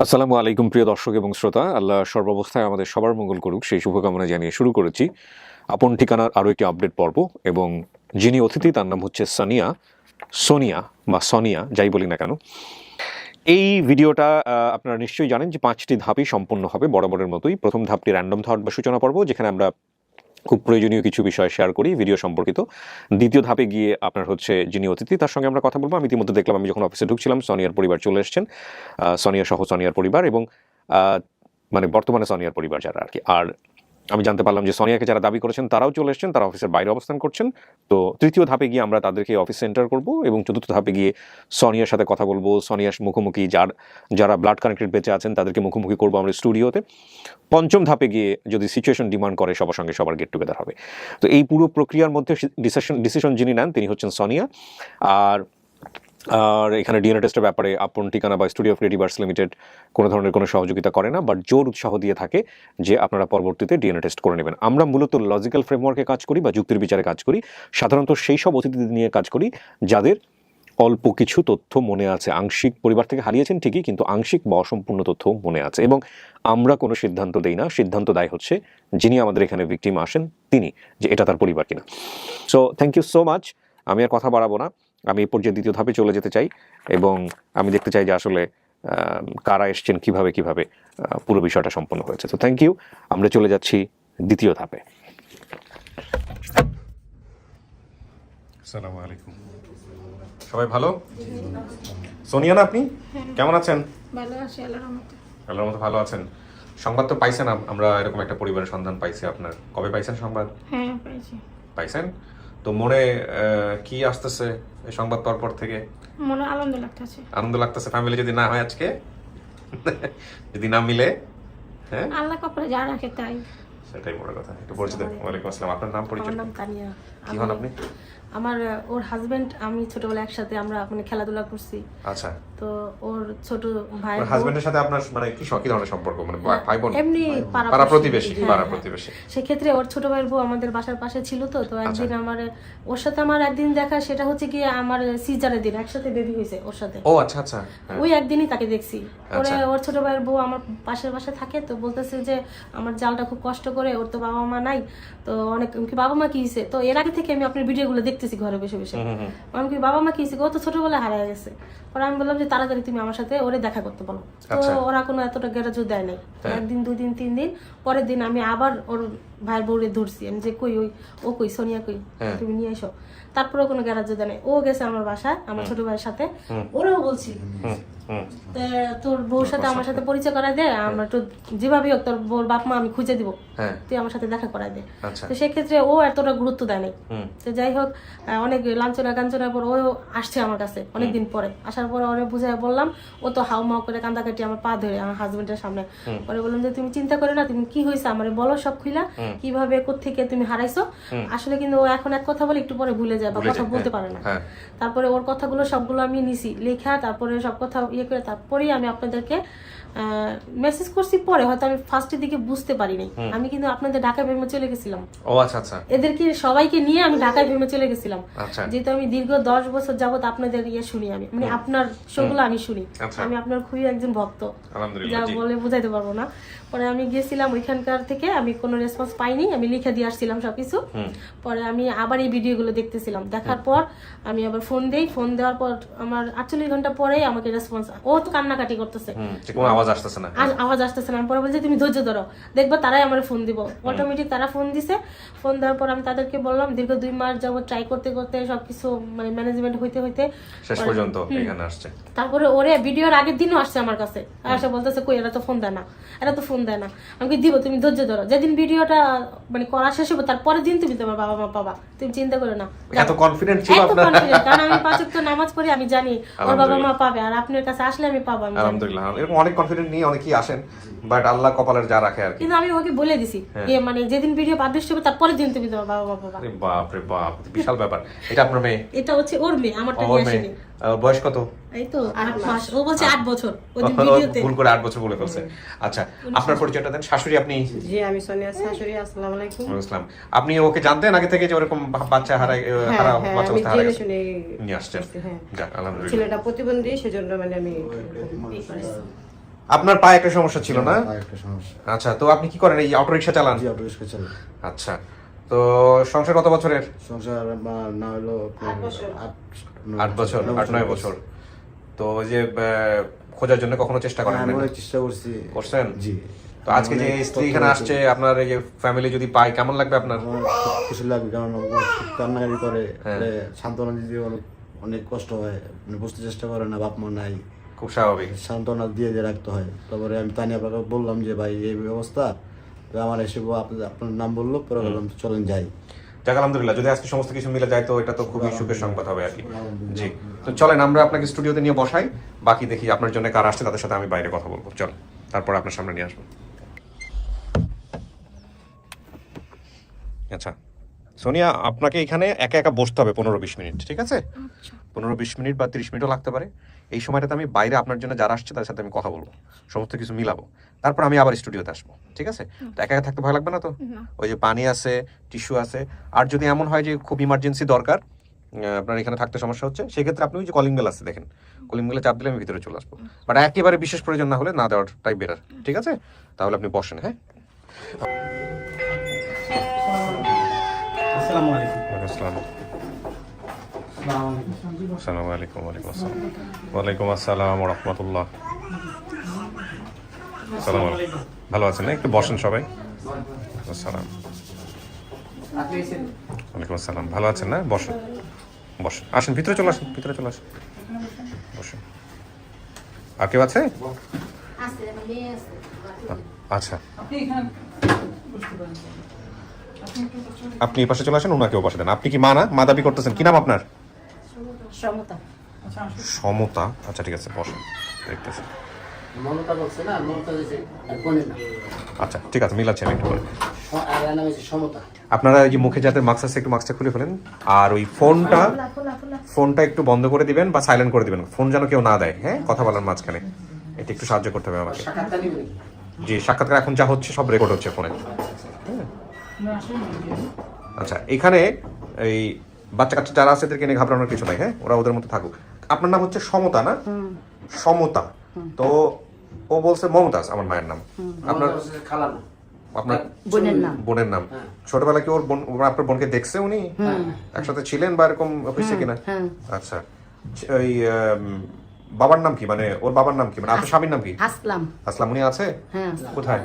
আসসালামু আলাইকুম প্রিয় দর্শক এবং শ্রোতা, আল্লাহ সর্বাবস্থায় আমাদের সবার মঙ্গল করুক সেই শুভকামনা জানিয়ে শুরু করেছি আপন ঠিকানার আরও একটি আপডেট পর্ব। এবং যিনি অতিথি তার নাম হচ্ছে সোনিয়া বা সনিয়া, যাই বলি না কেন। এই ভিডিওটা আপনারা নিশ্চয়ই জানেন যে 5টি ধাপই সম্পূর্ণ হবে বরাবরের মতোই। প্রথম ধাপটি র্যান্ডম থট বা সূচনা পর্ব, যেখানে আমরা খুব প্রয়োজনীয় কিছু বিষয় শেয়ার করি ভিডিও সম্পর্কিত। দ্বিতীয় ধাপে গিয়ে আপনার হচ্ছে যিনি অতিথি তার সঙ্গে আমরা কথা বলবো। আমি ইতিমধ্যে দেখলাম, আমি যখন অফিসে ঢুকছিলাম সোনিয়ার পরিবার চলে এসেছেন, সোনিয়া সহ সোনিয়ার পরিবার এবং মানে বর্তমানে সোনিয়ার পরিবার যারা আর কি। আর আমি জানতে পারলাম যে সোনিয়াকে যারা দাবি করেছেন তারাও চলে এসেছেন, তারা অফিসের বাইরে অবস্থান করছেন। তো তৃতীয় ধাপে গিয়ে আমরা তাদেরকে অফিসে এন্টার করব এবং চতুর্থ ধাপে গিয়ে সোনিয়ার সাথে কথা বলবো। সোনিয়ার মুখোমুখি যারা ব্লাড কানেক্টেড বেঁচে আছেন তাদেরকে মুখোমুখি করবো আমরা স্টুডিওতে। পঞ্চম ধাপে গিয়ে যদি সিচুয়েশন ডিমান্ড করে সবার সঙ্গে সবার গেট টুগেদার হবে। তো এই পুরো প্রক্রিয়ার মধ্যে ডিসিশন যিনি নেন তিনি হচ্ছেন সোনিয়া। আর এখানে ডিএনএ টেস্টের ব্যাপারে আপন ঠিকানা বা studio of creative arts limited কোনো ধরনের কোনো সহযোগিতা করে না, বাট জোর উৎসাহ দিয়ে থাকে যে আপনারা পরবর্তীতে ডিএনএ টেস্ট করে নেবেন। আমরা মূলত লজিক্যাল ফ্রেমওয়ার্কে কাজ করি বা যুক্তির বিচারে কাজ করি, সাধারণত সেই সব অতিথিদের নিয়ে কাজ করি যাদের অল্প কিছু তথ্য মনে আছে, আংশিক পরিবার থেকে হারিয়েছেন ঠিকই, কিন্তু আংশিক বা অসম্পূর্ণ তথ্য মনে আছে। এবং আমরা কোনো সিদ্ধান্ত দেই না, সিদ্ধান্ত দায় হচ্ছে যিনি আমাদের এখানে ভিকটিম আসেন তিনি, যে এটা তার পরিবার কিনা। So thank you so much. আমি আর কথা বাড়াবো না, আমি এই পর্যায়ে দ্বিতীয় ধাপে চলে যেতে চাই এবং আমি দেখতে চাই যে আসলে কারা এসছেন, কিভাবে পুরো বিষয়টা সম্পন্ন হয়েছে। তো থ্যাংক ইউ, আমরা চলে যাচ্ছি দ্বিতীয় ধাপে। আসসালামু আলাইকুম, সবাই ভালো? সোনিয়া না আপনি? কেমন আছেন? ভালো আছি, আল্লাহর রহমতে। আল্লাহর মতো ভালো আছেন। সংবাদ তো পাইছেন, আমরা এরকম একটা পরিবারের সন্ধান পাইছি আপনার। কবে পাইছেন সংবাদ? হ্যাঁ পাইছেন। তো মনে কি আসতেছে এই সংবাদ পাওয়ার পর থেকে? মনে আনন্দ লাগতেছে। আনন্দ লাগতেছে। ফ্যামিলি যদি না হয় আজকে, যদি না মিলে, হ্যাঁ আল্লাহ কপালে যা রাখে তাই। সেটাই বড় কথা। একটু পরিচিত। ওয়ালাইকুম আসসালাম। আপনার নাম পরিচয়? আমার নাম তানিয়া। কি হন আপনি? আমার ওর হাজবেন্ড, আমি ছোটবেলা একসাথে আমরা মানে খেলাধুলা করছি। আচ্ছা। তো ওর ছোট ভাই, ওর হাজবেন্ডের সাথে আপনার মানে কি ধরনের সম্পর্ক? মানে ভাই বোন? এমনি পাড়া প্রতিবেশী। হ্যাঁ, পাড়া হ্যাঁ। প্রতিবেশী। সেক্ষেত্রে ওর ছোট ভাইয়ের বউ আমাদের বাসার পাশে ছিল। তো একদিন ওর সাথে আমার একদিন দেখা, সেটা হচ্ছে কি আমার সিজারের দিন একসাথে বেবি হয়েছে ওর সাথে। ও আচ্ছা আচ্ছা। ওই একদিনই তাকে দেখছি। ওর ছোট ভাইয়ের বউ আমার পাশের বাসায় থাকে। তো বলতেছে যে আমার জালটা খুব কষ্ট করে, ওর তো বাবা মা নাই, তো অনেক বাবা মা কি হয়েছে। তো এর আগে থেকে আমি আপনার ভিডিওগুলো দেখতেছি ঘরে বসে বসে। আমি কি বাবা মা কি হয়েছে, ও তো ছোটবেলায় হারিয়ে গেছে। পরে আমি বললাম যে তাড়াতাড়ি তুমি আমার সাথে ওরে দেখা করতে বলো। তো ওরা কোনো এতটা গ্যারাজও দেয় নাই। একদিন, 2 দিন, 3 দিন পরের দিন আমি আবার ওর ভাইয়ের বউরে ধরছি, আমি যে কই ও কই সোনিয়া কই, তুমি নিয়ে এসো। তারপরে কোনো গ্যারাজও দেয় নাই। ও গেছে আমার বাসায় আমার ছোট ভাইয়ের সাথে, ওরাও বলছি তোর বউর সাথে আমার সাথে পরিচয় করাই দে, আমরা তো যেভাবে হোক তোর বউর বাপ মা আমি খুঁজে দিব, তুই আমার সাথে দেখা করাই দে। তো সেক্ষেত্রে ও এতটা গুরুত্ব দেয় নাই। তো যাই হোক, অনেক লাঞ্ছনা কাঞ্চনার পর ও আসছে আমার কাছে অনেকদিন পরে। আসার পর ওরে বুঝাই বললাম, ও তো হাউ মাউ করে কান্দাকাটি আমার পা ধরে আমার হাজবেন্ডের সামনে। পরে বললাম যে তুমি চিন্তা করো না, তুমি কি হয়েছে আমার বলো সব খুইলা, কিভাবে কোত্থেকে তুমি হারাইছো। আসলে কিন্তু ও এখন এক কথা বলে একটু পরে ভুলে যায় বা কথা বলতে পারে না। তারপরে ওর কথাগুলো সবগুলো আমি নিছি লেখা, তারপরে সব কথা ইয়ে করে তারপরেই আমি আপনাদেরকে মেসেজ করছি। পরে হয়তো আমি ফার্স্টের দিকে বুঝতে পারিনি। আমি কিন্তু আপনাদের ঢাকায় ভেমে চলে গেছিলাম। ও আচ্ছা আচ্ছা। এদেরকে সবাইকে নিয়ে আমি ঢাকায় ভেমে চলে গেছিলাম। যেহেতু আমি দীর্ঘ 10 বছর যাবত আপনাদের ইয়ে শুনি, আমি মানে আপনার শোগুলো আমি শুনি। আমি আপনার খুবই একজন ভক্ত, যা বলে বুঝাইতে পারবো না। পরে আমি গিয়েছিলাম ওইখানকার থেকে, আমি কোনো রেসপন্স পাইনি, আমি লিখে দিয়ে আসছিলাম সবকিছু। পরে আমি আবার এই ভিডিওগুলো দেখতেছিলাম, দেখার পর আমি আবার ফোন দেই। ফোন দেওয়ার পর আমার 48 ঘন্টা পরে আমাকে রেসপন্স, ও তো কান্নাকাটি করতেছে, আওয়াজ আসতেছে না। আমি পরে বলছি তুমি ধৈর্য ধরো, দেখবো তারাই আমার ফোন দিব। অটোমেটিক তারা ফোন দিছে। ফোন দেওয়ার পর আমি তাদেরকে বললাম, দীর্ঘ 2 মাস যাবত ট্রাই করতে করতে সবকিছু মানে ম্যানেজমেন্ট হইতে শেষ পর্যন্ত এখানে আসছে। তারপরে ওরে ভিডিওর আগের দিনও আসছে আমার কাছে, আসে বলতেছে কই এরা তো ফোন দেয় না, এরা তো ফোন দেয় না। আমি দিব, তুমি ধৈর্য ধরো, যেদিন ভিডিওটা মানে করা শেষ হবে তারপরের দিন তুমি তোমার বাবা মা পাবা, তুমি চিন্তা করো না। এত কনফিডেন্ট ছিল আপনারা? কারণ আমি 5 ওয়াক্ত নামাজ পড়ি, আমি জানি ওর বাবা মা পাবে, আর আপনার কাছে আসলে আমি পাবো। আলহামদুলিল্লাহ, এরকম অনেক কনফিডেন্ট নিয়ে অনেকেই আসেন, বাট আল্লাহ কপালের যা রাখে আর কি। কিন্তু আমি ওকে বলে দিছি মানে যেদিন ভিডিও পাবলিশ হবে তারপরের দিন তুমি তোমার বাবা মা পাবা। আরে বাপ রে বাপ, বিশাল ব্যাপার। এটা আপনার মেয়ে? এটা হচ্ছে ওর মেয়ে, আমারটা নিয়ে আসেনি। বয়স কত? এই তো 8 মাস। ও বলছে 8 বছর, ওই দিন ভিডিওতে ভুল করে 8 বছর বলে ফেলছে। আচ্ছা, আপনার পরিচয়টা দেন। শাশুড়ি আপনি? জি, আমি সোনিয়া শাশুড়ি। আসসালামু আলাইকুম। আসসালাম। আপনি ওকে জানতেন আগে থেকে যে এরকম বাচ্চা বাচ্চা অবস্থা হারায় গেছে? নিয়ে আসছেন। যাক আলহামদুলিল্লাহ। ছেলেটা প্রতিবন্ধী, সেজন্য মানে আমি আপনার পায়ে একটা সমস্যা ছিল না? পায়ে একটা সমস্যা। আচ্ছা, তো আপনি কি করেন? এই অটো রিক্সা চালান? জি, অটো রিক্সা চালাই। আচ্ছা, তো সংসার কত বছরের? সংসার না হলো আপনার 8 বছর, 8-9 বছর। তো ওই যে খোঁজার জন্য কখনো চেষ্টা করেন? আমি অনেক চেষ্টা করছি। করছেন? জি। তো আজকে যে স্ত্রী এখানে আসছে, আপনার এই যে ফ্যামিলি যদি পায় কেমন লাগবে আপনার? আমার খুব খুশি লাগবে, কারণ ও খুব কান্নাকাটি করে, হ্যাঁ। সান্ত্বনা দিতে অনেক কষ্ট হয়, মানে বুঝতে চেষ্টা করে না, বাপ মা নাই, খুব স্বাভাবিক। সান্ত্বনা দিয়ে রাখতে হয়। তারপরে আমি তানিয়া আপনাকে বললাম যে ভাই এই ব্যবস্থা, তো আমার এসে আপনার নাম বললো, পরে বললাম চলেন যাই। যাক আলহামদুলিল্লাহ, যদি আজকে সমস্ত কিছু মিলে যায় তো এটা তো খুবই সুখের সংবাদ হবে আর কি। জি, তো চলেন আমরা আপনাকে স্টুডিওতে নিয়ে বসাই, বাকি দেখি আপনার জন্য কার আসছে তাদের সাথে আমি বাইরে কথা বলবো। চল, তারপর আপনার সামনে নিয়ে আসবো। আচ্ছা সোনিয়া, আপনাকে এখানে একা একা বসতে হবে 15-20 মিনিট, ঠিক আছে? 15-20 মিনিট বা 30 মিনিটও লাগতে পারে। এই সময়টাতে আমি বাইরে আপনার জন্য যারা আসছে তাদের সাথে আমি কথা বলবো, সমস্ত কিছু মিলাবো, তারপর আমি আবার স্টুডিওতে আসবো, ঠিক আছে? তো একা একা থাকতে ভয় লাগবে না তো? ওই যে পানি আছে, টিস্যু আছে, আর যদি এমন হয় যে খুব ইমার্জেন্সি দরকার, আপনার এখানে থাকতে সমস্যা হচ্ছে, সেক্ষেত্রে আপনি ওই যে কলিং বেল আছে দেখেন, কলিং বেলে চাপ দিলে আমি ভিতরে চলে আসবো। বাট একেবারে বিশেষ প্রয়োজন না হলে না দেওয়াটাই বেটার, ঠিক আছে? তাহলে আপনি বসেন। হ্যাঁ, আসসালামু আলাইকুম। আসসালামু আলাইকুম। ওয়ালাইকুম আসসালাম ওয়া রাহমাতুল্লাহ। আসসালামু আলাইকুম। ভালো আছেন না? একটু বসেন সবাই। আসসালাম। আপনি এসেছেন? ওয়ালাইকুম আসসালাম। ভালো আছেন না? বসেন বসেন, আসেন ভিতরে চলে আসেন, ভিতরে চলে আসেন, বসেন। আর কেউ আছে? আচ্ছা, আপনি এখানে বসতে পারেন। আপনি এই পাশে চলে আসেন, ওনাকেও বসে দেন। আপনি কি মা না? মা দাবি করতেছেন, কি নাম আপনার? সমতা। আচ্ছা আসুন। সমতা। আচ্ছা ঠিক আছে, বসেন, দেখতেছি। মমতা বলছে না, মমতা দিয়েছে বোনের নাম। আচ্ছা ঠিক আছে, মিলাচ্ছি আমি একটু করে। আর এর নাম হচ্ছে সমতা। আপনারা এই যে মুখে যাতে মাস্ক আছে একটু মাস্কটা খুলে ফেলেন, আর ওই ফোনটা একটু বন্ধ করে দিবেন বা সাইলেন্ট করে দিবেন, ফোন যেন কেউ না দেয়। হ্যাঁ, কথা বলার মাঝখানে এটা একটু সাহায্য করতে হবে আমাকে। সাক্ষাৎকার নিবে নাকি? জি, সাক্ষাৎকার এখন যা হচ্ছে সব রেকর্ড হচ্ছে ফোনে। না আসুন। আচ্ছা, এখানে এই বাচ্চা কাচ্চা যারা আছে এদেরকে নিয়ে ঘাবড়ানোর কিছু নাই। হ্যাঁ, ওরা ওদের মতো থাকুক। আপনার নাম হচ্ছে সমতা না? সমতা। তো ও বলছে মমতাজ আমার মায়ের নাম। আপনার মমতা বলছে খালা না। আপনার বোনের নাম। বোনের নাম। ছোটবেলায় কি ওর বোন, আপনার বোনকে দেখছে উনি? একসাথে ছিলেন বা এরকম হয়েছে কিনা? আচ্ছা, ওই বাবার নাম কি, মানে ওর বাবার নাম কি, মানে আপনার স্বামীর নাম কি? আসলাম। আসলাম। উনি আছে হ্যাঁ, কোথায়?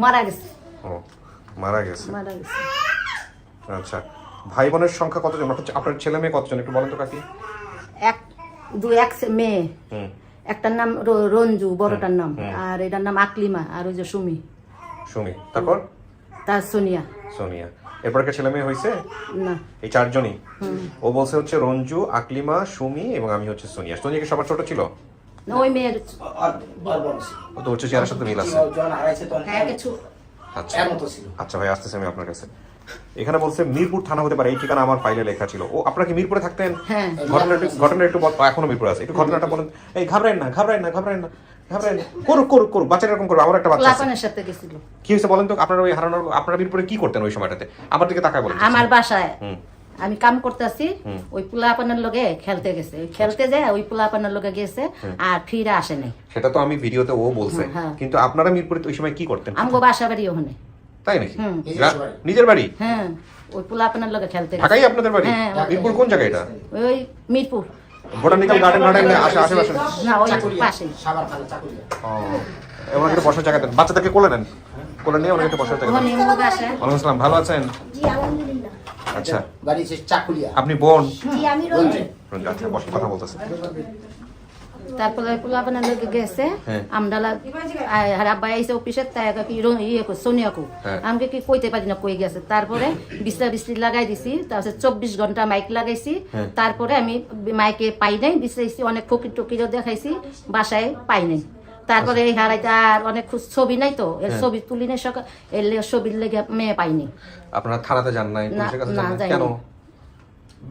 মারা গেছে। ও, মারা গেছে। মারা গেছে। আচ্ছা, ভাই বোনের সংখ্যা কতজন? আপনার ছেলে মেয়ে কতজন একটু বলেন তো কাকি। এক মেয়ে, হুম, একটার নাম রঞ্জু, বড়টার নাম, আর এটার নাম আকলিমা, আর ওই যে সুমি, সুমি। তারপর তার সোনিয়া। সোনিয়া। এরপর কে ছেলে মেয়ে হয়েছে? না, এই চারজনই। ও বলছে হচ্ছে রঞ্জু, আকলিমা, সুমি এবং আমি হচ্ছে সোনিয়া। সোনিয়া কি সবার ছোট ছিল? না, ওই মেয়ের আর বড় বড় ছিল। ও তো হচ্ছে চেহারার সাথে মিল আছে। যখন হারাইছে তখন হ্যাঁ কিছু। আচ্ছা এর মতো ছিল। আচ্ছা ভাই, আসতেছি আমি আপনার কাছে। এখানে বলছে মিরপুর থানা হতে পারে, এই ঠিকানা আমার ফাইলে লেখা ছিল। ও, আপনারা কি মিরপুরে থাকতেন? হ্যাঁ। ঘটনা একটু এখনো মিরপুরে আছে, একটু ঘটনাটা বলেন। এই ঘাবড়ায়েন না, ঘাবড়ায়েন না, ঘাবড়ায়েন না, ঘাবড়ায়েন না। করুক, বাচ্চারা এরকম করবে। আমার একটা বাচ্চা আছে। লাপানের সাথে গেছিল। কি হয়েছে বলেন তো? আপনারা ওই হারানোর, আপনারা মিরপুরে কি করতেন ওই সময়টাতে? আমার দিকে তাকায় বলেন। আমার বাসায় হুম। আমি কাম করতেছি, ওই পোলাপানের লগে খেলতে গেছে, ওই খেলতে যায় ওই পোলাপানের লগে গেছে, আর ফিরে আসে নাই। সেটা তো আমি ভিডিওতে ও বলছে, হ্যাঁ। কিন্তু আপনারা মিরপুরে ওই সময় কি করতেন? আমগো বাসা বাড়ি ওখানে। তাই নাকি? নিজের বাড়ি। নিজের বাড়ি? হ্যাঁ, ওই পোলাপানের লগে খেলতে গেছে। ঢাকাই আপনাদের বাড়ি? হ্যাঁ, মিরপুর কোন জায়গা এটা? ওই মিরপুর। বোটানিক্যাল গার্ডেন আশেপাশে? না, ওই চাকুলিয়া, পাশে। সাভার থানা চাকুলিয়া। ওনাকে একটু বসার জায়গা দেন, বাচ্চাদেরকে কোলে নেন, কোলে নিয়ে ওনাকে একটু বসার জায়গা দেন। ওখানে আমগো বাসায়। ওয়ালাইকুম আসসালাম, ভালো আছেন? জি আলহামদুলিল্লাহ। আচ্ছা, বাড়ি হচ্ছে চাকুলিয়া। আপনি বোন? জি আমি রঞ্জিত। আচ্ছা, বসে কথা বলতেছে। তারপরে পোলাপানের লগে গেছে, হ্যাঁ। আমরা আব্বা আইসে অফিসে, তাই কি সোনিয়াকু হ্যাঁ। আমাকে কি কইতে পারি না কই গেছে। তারপরে বিছরি লাগাই দিছি, তারপরে 24 ঘন্টা মাইক লাগাইছি। তারপরে আমি মাইকে পাই নাই, বিশ্রাইছি, অনেক ফকির টকিরও দেখাইছি, বাসায় পাই নাই। তারপরে এই হারাইতে আর অনেক ছবি নাই তো, এর ছবি তুলি নাই, সকাল এর ছবির লেগে মেয়ে পাইনি। আপনারা থানাতে যান নাই, পুলিশের কাছে না, যান নাই? যাইনি। কেন?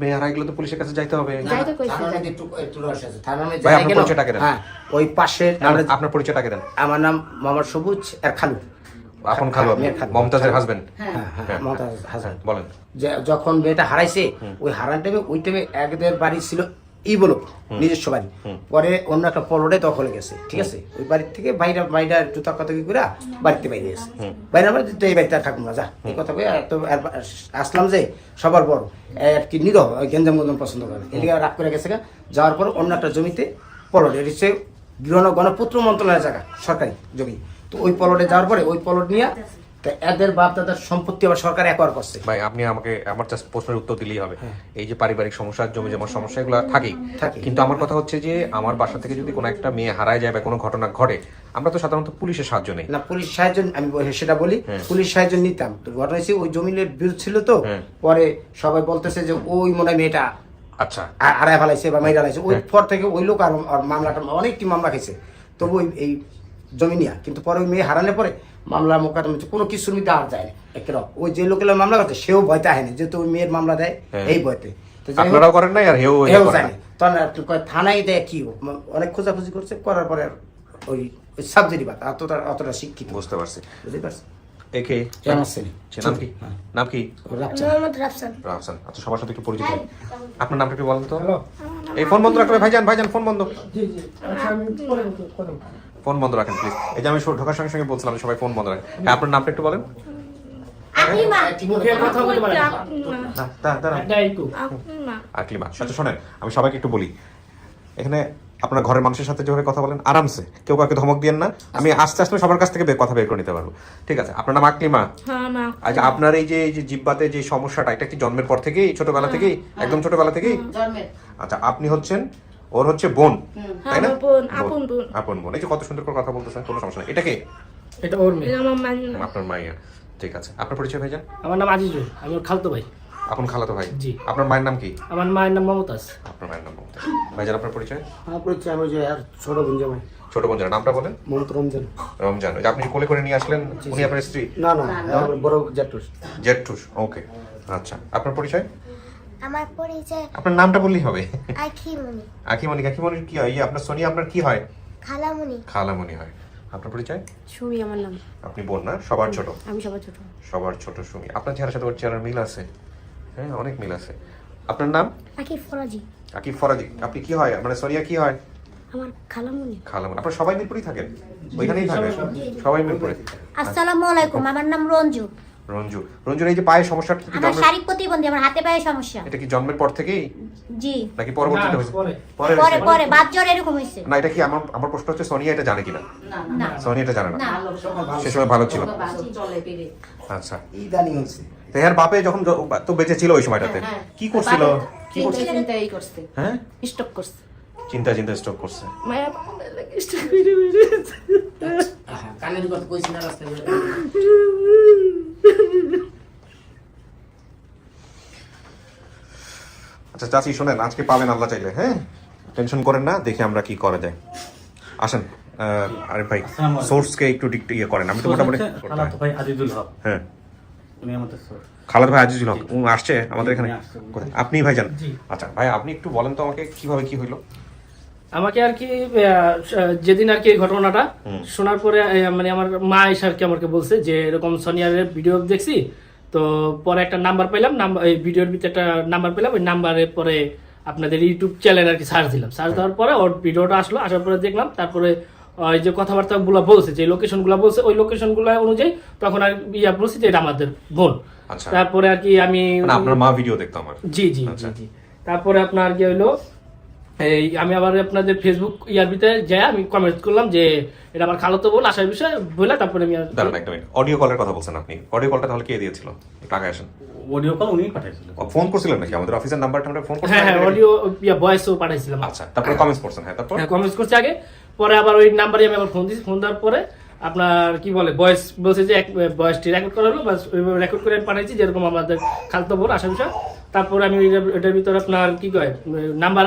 মেয়ে হারাই গেলে তো পুলিশের কাছে যাইতে হবে। যাইতে কইছে, থানার যাই। মধ্যে একটু রহস্য আছে। থানার মধ্যে ভাই, যাই আপনার কেন? পরিচয়টা কে দেন? হ্যাঁ, ওই পাশে আপনার পরিচয়টাকে দেন। আমার নাম মোহাম্মদ সবুজ আর খালু। আপন খালু, আপনি মেয়ের খালু। মমতাজের হাজবেন্ড। হ্যাঁ, মমতাজ হাসান। বলেন। যে যখন মেয়েটা হারাইছে, ওই হারান টাইমে ওই টাইমে একদের বাড়ি ছিল বলো নিজস্ব বাড়ি, পরে অন্য একটা পলটে দখলে গেছে, ঠিক আছে, ওই বাড়ির থেকে বাইরে একটু তর্কাতর্কি করে বাড়িতে বাইরে গেছে, বাইরে আমরা তো এই বাড়িতে আর থাকুন না, যা এই কথা বলে তো আসলাম যে সবার বড় আর কি নিরহ গেঞ্জাম পছন্দ করে, এদিকে রাগ করে গেছে যাওয়ার পর অন্য একটা জমিতে পলটে, এটা হচ্ছে গণপূর্ত মন্ত্রণালয়ের জায়গা, সরকারি জমি, তো ওই পলটে যাওয়ার পরে ওই পলট নিয়ে এদের বাপ দাদার সম্পত্তি আবার সরকার একবার করছে। ভাই আপনি আমাকে আমার জাস্ট প্রশ্নের উত্তর দিলেই হবে। এই যে পারিবারিক সমস্যা, জমি জমার সমস্যা, এগুলো থাকেই, কিন্তু আমার কথা হচ্ছে যে আমার বাসা থেকে যদি কোনো একটা মেয়ে হারায় যায় বা কোনো ঘটনা ঘটে, আমরা তো সাধারণত পুলিশের সাহায্য নেই না, পুলিশ সাহায্য আমি সেটা বলি, পুলিশ সাহায্য নিতাম, তো ঘটনা হচ্ছে ওই জমিনের বিরোধ ছিল, তো পরে সবাই বলতেছে যে ওই মনে হয় মেয়েটা আচ্ছা হারায় ফেলাইছে বা মেয়েরা ফেলাইছে, ওই পর থেকে ওই লোক আর মামলাটা অনেকটি মামলা খেয়েছে তবু এই জমি নিয়ে, কিন্তু পরে ওই মেয়ে হারানোর পরে মামলা মোকদ্দমা কোনো কিছুর মধ্যে আর যায় না, একরকম ওই যে লোকের মামলা করছে সেও ভয়তে আহেনি, যেহেতু ওই মেয়ের মামলা দেয় এই ভয়তে, তো আপনারাও করেন না আর হেও জানে, তখন থানায় দেয় কি অনেক খোঁজাখুঁজি করছে, করার পরে ওই সাবজেক্ট বাদ অতটা শিক্ষিত, বুঝতে পারছি। বুঝতে পারছি। একে আমার ছেলে। নাম কি? নাম কি? মোহাম্মদ রাফসান। রাফসান। আচ্ছা, সবার সাথে একটু পরিচিত হই। আপনার নামটা একটু বলেন তো। এই ফোন বন্ধ রাখবে ভাইজান ফোন বন্ধ। জি জি, আচ্ছা আমি পরে কথা বলবো। ফোন বন্ধ রাখেন প্লিজ। এই যে আমি ঢোকার সঙ্গে সঙ্গে বলছিলাম সবাই ফোন বন্ধ রাখেন। হ্যাঁ, আপনার নামটা একটু বলেন। আকলিমা। মুখে কথা বলতে পারেন না। দাঁড়ান। ডাইকু। আকলিমা। আচ্ছা শোনেন, আমি সবাইকে একটু বলি, এখানে আপনার ঘরের মানুষের সাথে যেভাবে কথা বলেন আরামসে, কেউ কাউকে ধমক দিয়েন না, আমি আস্তে আস্তে সবার কাছ থেকে কথা বের করে নিতে পারবো, ঠিক আছে? আপনার নাম আকলিমা? আচ্ছা, আপনার এই যে জিহ্বাতে যে সমস্যাটা, এটা কি জন্মের পর থেকেই, ছোটবেলা থেকেই, একদম ছোটবেলা থেকেই? আচ্ছা, আপনি হচ্ছেন ওর হচ্ছে বোন, তাই না? আপন বোন। এই যে কত সুন্দর করে কথা বলতেছেন, কোনো সমস্যা নেই। এটা কে? এটা ওর মেয়ে। আপনার মাইয়া। ঠিক আছে, আপনার পরিচয় ভাইজান? আমার নাম আজিজুল, আমি ওর খালতো ভাই। আপন খালাতো ভাই? জি। আপনার মায়ের নাম কি? আমার মায়ের নাম মমতাজ। আপনার মায়ের নাম মমতাজ। ভাইজান আপনার পরিচয়? আমার পরিচয় আমি যে আর ছোট বোন জামাই ছোট বোন, যার নামটা বলেন? মমতা রমজান। রমজান। ওই যে আপনি কোলে করে নিয়ে আসলেন, উনি আপনার স্ত্রী? না আমার বড় জেঠুস। জেঠুস, ওকে। আচ্ছা, আপনার পরিচয়? আমার পরিচয় আপনার নামটা বললেই হবে। আখিমনি। আখিমনি কি হয়? আপনার সোনিয়া আপনার কি হয়? খালামনি। খালামণি হয়। আপনার পরিচয়? সুমি আমার নাম। আপনি বোন না? সবার ছোট? আমি সবার ছোট। সবার ছোট সুমি। আপনার চেহারার সাথে ওর চেহারার মিল আছে? হ্যাঁ, অনেক মিল আছে। আপনার নাম? আকিব ফরাজি। আকিব ফরাজি। আপনি কি হয়? মানে সোনিয়া কি হয়? আমার খালামনি। খালামণি। আপনারা সবাই মিরপুরেই থাকেন? ওইখানেই থাকেন সবাই মিরপুরে? আসসালামু আলাইকুম, আমার নাম রঞ্জু। রঞ্জুর এই যে পায়ের সমস্যাটা কি আমার শারীরিক প্রতিবন্ধী, আমার হাতে পায়ে সমস্যা। এটা কি জন্মের পর থেকেই জি। নাকি পরবর্তীতে হয়েছে? পরে পরে বাদ জ্বর এরকম হয়েছে। না, এটা কি আমার প্রশ্ন হচ্ছে সোনিয়া এটা জানে কিনা? না। সোনিয়া এটা জানে না। সে সময় ভালো ছিল। আচ্ছা, ইদানি হয়েছে তো এর বাপে যখন তো বেঁচে ছিল ওই সময়টাতে কি করছিল? কি করছিল? চিন্তাই করছে, হ্যাঁ, স্টক করছে। চিন্তা স্ট্রোক করছে। মায়া স্টক করে মেরেছে। কানের কথা কইছি না রাস্তায়। আচ্ছা চাচি শোনেন, আজকে পাবেন আল্লাহ চাইলে, হ্যাঁ টেনশন করেন না, দেখি আমরা কি করা যায়। আসেন আরে ভাই, সোর্সকে একটু ইয়ে করেন। আমি তো মোটামুটি খালাতো ভাই আজিজুল হক, হ্যাঁ, উনি আমাদের সোর্স। খালাদ ভাই আজিজুল হক আসছে আমাদের এখানে। আসছে। আপনি ভাই জান? আচ্ছা ভাই, আপনি একটু বলেন তো আমাকে কিভাবে কি হইলো? আমাকে আর কি যেদিন আর কি এই ঘটনাটা শোনার পরে মানে আমার মা এসে আর কি আমাকে বলছে যে এরকম সোনিয়ার ভিডিও দেখছি, তো পরে একটা নাম্বার পেলাম, এই ভিডিওর ভিতরে একটা নাম্বার পেলাম, ওই নাম্বারে পরে আপনাদের ইউটিউব চ্যানেল আর কি সার্চ দিলাম, সার্চ দেওয়ার পরে ওর ভিডিওটা আসলো, আসার পরে দেখলাম, তারপরে ওই যে কথাবার্তাগুলো বলছে, যে লোকেশনগুলো বলছে, ওই লোকেশনগুলো অনুযায়ী তখন আর বলছি যে এটা আমাদের বোন। আচ্ছা, তারপরে আর কি আমি আপনার মা ভিডিও দেখতো আমার? জি জি জি। তারপরে আপনার কি হইলো, এই আমি আবার আপনাদের ফেসবুক ইয়ার ভিতরে যাই আমি কমেন্ট করলাম যে এটা আমার খালাতো বোন, আসার বিষয় বলে, তারপরে আমি দাঁড়ান একটা মিনিট। অডিও কলের কথা বলছেন আপনি? অডিও কলটা তাহলে কে দিয়েছিল? একটু আগে আসেন। অডিও কল উনিই পাঠাইছিল। ফোন করছিলেন নাকি? আমাদের অফিসের নাম্বারটা আমরা ফোন করছিলাম। হ্যাঁ, অডিও ভয়েসও পাঠাইছিলাম। আচ্ছা, তারপরে কমেন্টস করছেন? হ্যাঁ, তারপর কমেন্টস করছি আগে, পরে আবার ওই নাম্বারে আমি আবার ফোন দিয়েছি, ফোন দেওয়ার পরে আপনার কি বলে ভয়েস বলছে যে ভয়েসটি রেকর্ড করা হলো, বাস রেকর্ড করে আমি পাঠাইছি যেরকম আমাদের খালতো বোন আসার বিষয়। তারপরে আমি এটার ভিতরে আপনার কি কয়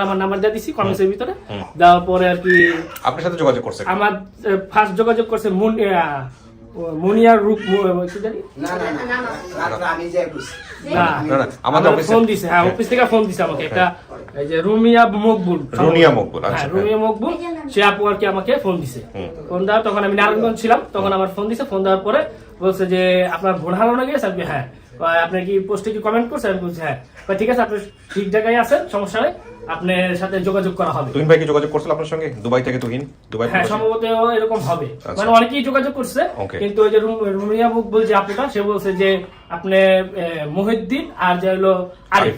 আমার নাম্বার দিয়ে দিছি কমেন্টসের ভিতরে, দেওয়ার পরে আর কি আপনার সাথে যোগাযোগ করছে? আমার ফার্স্ট যোগাযোগ করছে মুনিয়ার রূপ কি জানি আমাদের ফোন দিছে, হ্যাঁ অফিস থেকে ফোন দিছে আমাকে একটা, এই যে রুমিয়া মকবুল, আচ্ছা রুমিয়া মকবুল, সে আপু আর কি আমাকে ফোন দিছে। ফোন দেওয়ার তখন আমি নারায়ণগঞ্জ ছিলাম, তখন আমার ফোন দিছে, ফোন দেওয়ার পরে বলছে যে আপনার বোন হারানো গেছে। হ্যাঁ, আপনার কি পোস্টে কি কমেন্ট করছেন? আমি বলছি হ্যাঁ। ঠিক আছে, আপনি ঠিক জায়গায় আছেন, সমস্যা নেই, আপনার সাথে যোগাযোগ করা হবে। তুহিন ভাই কি যোগাযোগ করছিল আপনার সঙ্গে? দুবাই থেকে তুহিন, দুবাই হ্যাঁ সম্ভবত এরকম হবে, মানে অনেকেই যোগাযোগ করছে, কিন্তু ওই যে রুমিয়া বুক বলছে আপুটা, সে বলছে যে আপনি মুহিদ্দিন আর যে হলো আরিফ,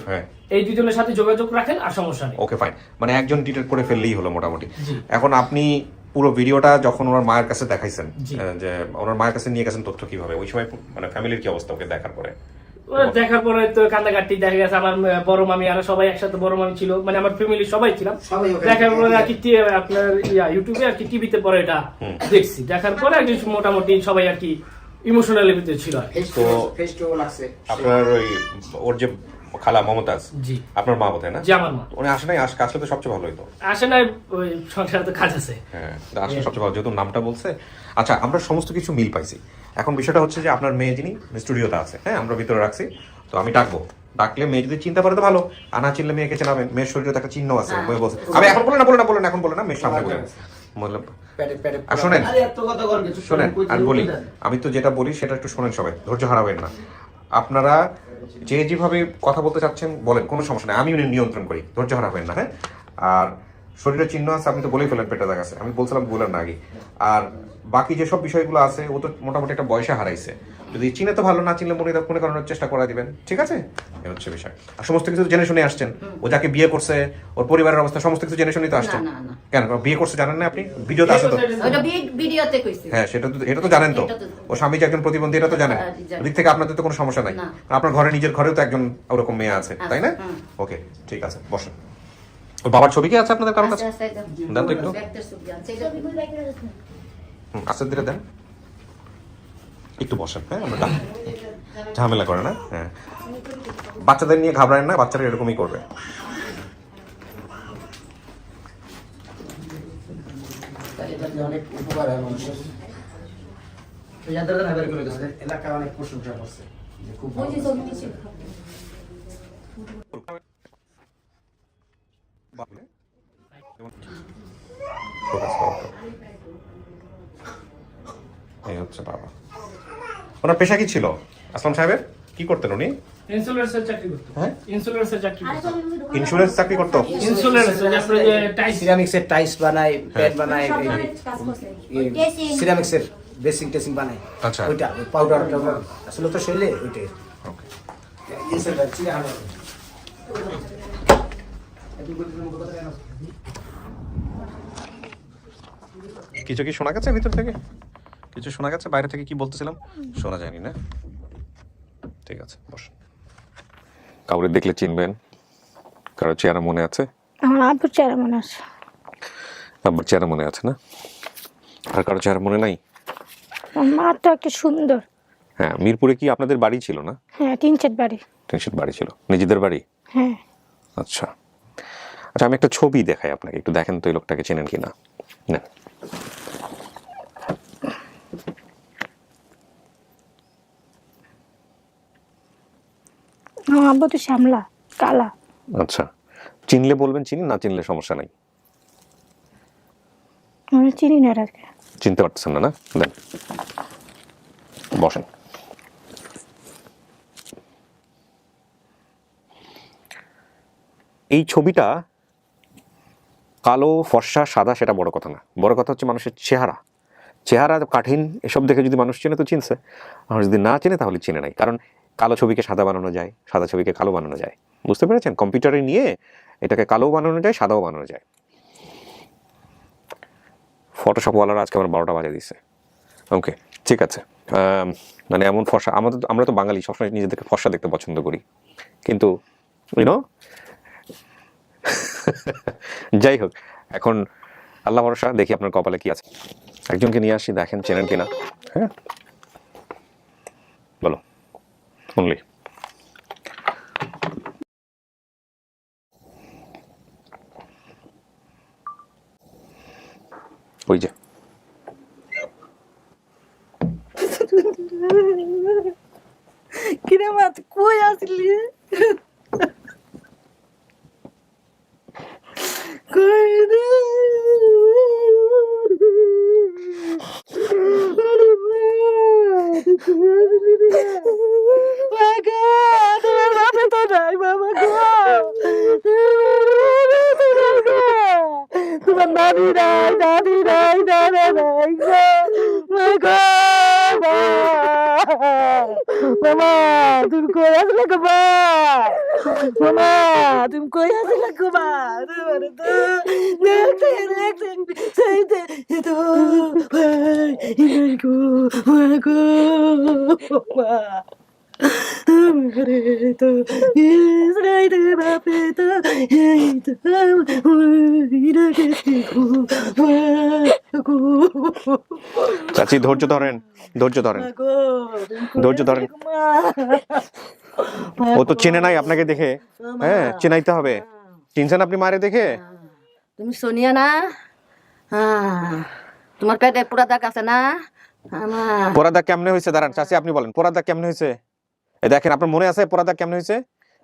এই দুজনের সাথে যোগাযোগ রাখেন আর সমস্যা নেই। ওকে ফাইন, মানে একজন ডিটেক্ট করে ফেললেই হলো মোটামুটি। এখন আপনি পুরো ভিডিওটা যখন ওনার মায়ের কাছে দেখাইছেন, যে ওনার মায়ের কাছে নিয়ে গেছেন তথ্য কিভাবে, ওই সময় মানে ফ্যামিলির কি অবস্থা ওকে দেখার পরে? দেখার পরে তো কান্দাকাটি দেখা গেছে, আমার বড় মামি আর সবাই একসাথে, বড় মামি ছিল, মানে আমার ফ্যামিলি সবাই ছিলাম। দেখার পরে আর কি আপনার ইউটিউবে আর কি টিভিতে পরে এটা দেখছি, দেখার পরে আর কি মোটামুটি সবাই আর কি ইমোশনালি ভিতরে ছিল। তো আপনার ওই ওর যে খালা মমতাজ, জি আপনার মা বোধহয় না? জি আমার মা। উনি আসে নাই, আসলে তো সবচেয়ে ভালো হইতো। আসে নাই, ওই সংসারে তো কাজ আছে। হ্যাঁ, আসলে সবচেয়ে ভালো, যেহেতু নামটা বলছে। আচ্ছা, আমরা সমস্ত কিছু মিল পাইছি। এখন বিষয়টা হচ্ছে যে আপনার মেয়ে যিনি স্টুডিওতে আছে, হ্যাঁ আমরা ভিতরে রাখছি, তো আমি ডাকলে মেয়ে যদি চিন্তা পারে তো ভালো, আর না চিনলে মেয়েকে চেনাবেন, মেয়ের শরীরে একটা চিহ্ন আছে। আমি এখন বলে না, এখন বলে না, মেয়ের সামনে বলেন। শোনেন আর বলি, আমি তো যেটা বলি সেটা একটু শোনেন সবাই, ধৈর্য হারাবেন না। আপনারা যেভাবে কথা বলতে চাচ্ছেন বলেন, কোনো সমস্যা নেই, আমি নিয়ন্ত্রণ করি, ধৈর্য হারাবেন না। হ্যাঁ, আর শরীরের চিহ্ন আছে, আপনি তো বলেই ফেলেন পেটে দাগ আছে, আমি বলছিলাম বলেন না আগে। আর বাকি যেসব বিষয়গুলো আছে ও তো মোটামুটি একটা বয়সে হারাইছে, যদি চিনে তো ভালো, না চিনলে মনে করানোর চেষ্টা করা দিবেন, ঠিক আছে? এ হচ্ছে বিষয়। আর সমস্ত কিছু জেনে শুনে আসছেন, ও যাকে বিয়ে করছে, ওর পরিবারের অবস্থা সমস্ত কিছু জেনে শুনেই তো আসছেন। কেন বিয়ে করছে জানেন না আপনি? ভিডিওতে আছে তো, হ্যাঁ এটা তো জানেন তো, ও স্বামী যে একজন প্রতিবন্ধী এটা তো জানেন। ওদিক থেকে আপনাদের তো কোনো সমস্যা নাই, আপনার ঘরে নিজের ঘরেও তো একজন ওরকম মেয়ে আছে, তাই না? ওকে ঠিক আছে, বসেন। ওর বাবার ছবি কি আছে আপনাদের কারো কাছে? দেন তো একটু, আস্তে ধীরে দেন, একটু বসেন। হ্যাঁ, আমরা ঝামেলা করে না। হ্যাঁ, বাচ্চাদের নিয়ে ঘাবড়ায় না, বাচ্চারা এরকমই করবে। অনেক উপকার হয় মানুষের, এলাকা অনেক প্রশংসা করছে যে খুব ভালো। এই হচ্ছে বাবা। ওনার পেশা কি ছিল আসলাম সাহেবের? কি করতেন উনি? ইন্স্যুরেন্সের চাকরি করতো। হ্যাঁ, ইন্স্যুরেন্সের চাকরি করতো। ইন্স্যুরেন্স চাকরি করতো। ইন্স্যুরেন্স যে টাইস, সিরামিক্সের টাইস বানায়, প্যাড বানায়, সিরামিক্সের বেসিং টেসিং বানায়। আচ্ছা, ওইটা পাউডার আসলে তো শৈলে ওইটাই। ওকে। কিছু কি শোনা গেছে ভিতর থেকে? কিছু শোনা গেছে? বাইরে থেকে কি বলতেছিলাম শোনা যায়নি না? ঠিক আছে, বস। কাউরে দেখলে চিনবেন? কারো চেহারা মনে আছে? আমার আব্বুর চেহারা মনে আছে। আব্বুর চেহারা মনে আছে না? আর কারো চেহারা মনে নাই? মা তো একটা সুন্দর। হ্যাঁ, মিরপুরে কি আপনাদের বাড়ি ছিল না? হ্যাঁ, টিনশেড বাড়ি। টিনশেড বাড়ি ছিল, নিজেদের বাড়ি? হ্যাঁ। আচ্ছা আচ্ছা, আমি একটা ছবি দেখাই আপনাকে, একটু দেখেন তো এই লোকটাকে চেনেন কিনা। না, আমার আব্বু তো শ্যামলা, কালা। আচ্ছা, চিনলে বলবেন চিনি, না চিনলে সমস্যা নাই। আমি চিনি না আজকে। চিনতে পারতেছেন না? না, দেন বসেন। এই ছবিটা কালো ফর্সা সাদা সেটা বড় কথা না, বড় কথা হচ্ছে মানুষের চেহারা কাঠিন এসব দেখে যদি মানুষ চেনে তো চিনছে, আর যদি না চেনে তাহলে চিনে নাই। কারণ কালো ছবিকে সাদা বানানো যায়, সাদা ছবিকে কালো বানানো যায়, বুঝতে পেরেছেন? কম্পিউটারে নিয়ে এটাকে কালো বানানো যায়, সাদাও বানানো যায়। ফটোশপওয়ালারা আজকে আমার 12টা বাজে দিচ্ছে। ওকে ঠিক আছে, মানে এমন ফর্সা, আমরা তো বাঙালি সবসময় নিজেদেরকে ফর্সা দেখতে পছন্দ করি, কিন্তু ইউনো যাই হোক, এখন আল্লাহ ভরসা, দেখি আপনার কপালে কি আছে। একজনকে নিয়ে আসি, দেখেন চেনেন কিনা। হ্যাঁ বলো অনলি। ওই যে কিরে মা, কই আসলি? কই রে? দাদি নাই দাদা নাই গো মা গো মামা তুমি কই আসলে গো মামা তুমি কই আসলে গো তোমার তো দেখতে সেইতে তো ভাই নাই গো মা গো মা আমারে তো ইসরাই দে বাপে তো এই তো ইরা গেছি গো গো চাচি ধৈর্য ধরেন, ধৈর্য ধরেন, ধৈর্য ধরেন। ও তো চেনে নাই আপনাকে দেখে, হ্যাঁ চেনাইতে হবে। চিনছেন আপনি মারে দেখে? তুমি সোনিয়া না? তোমার পেটে পুরা দাগ আছে না? পোড়া দাগ কেমনে হয়েছে? দাঁড়ান চাচি আপনি বলেন পোড়া দাগ কেমনে হয়েছে? এই দেখেন আপনার মনে আছে পোড়া দাগ কেমনে হয়েছে?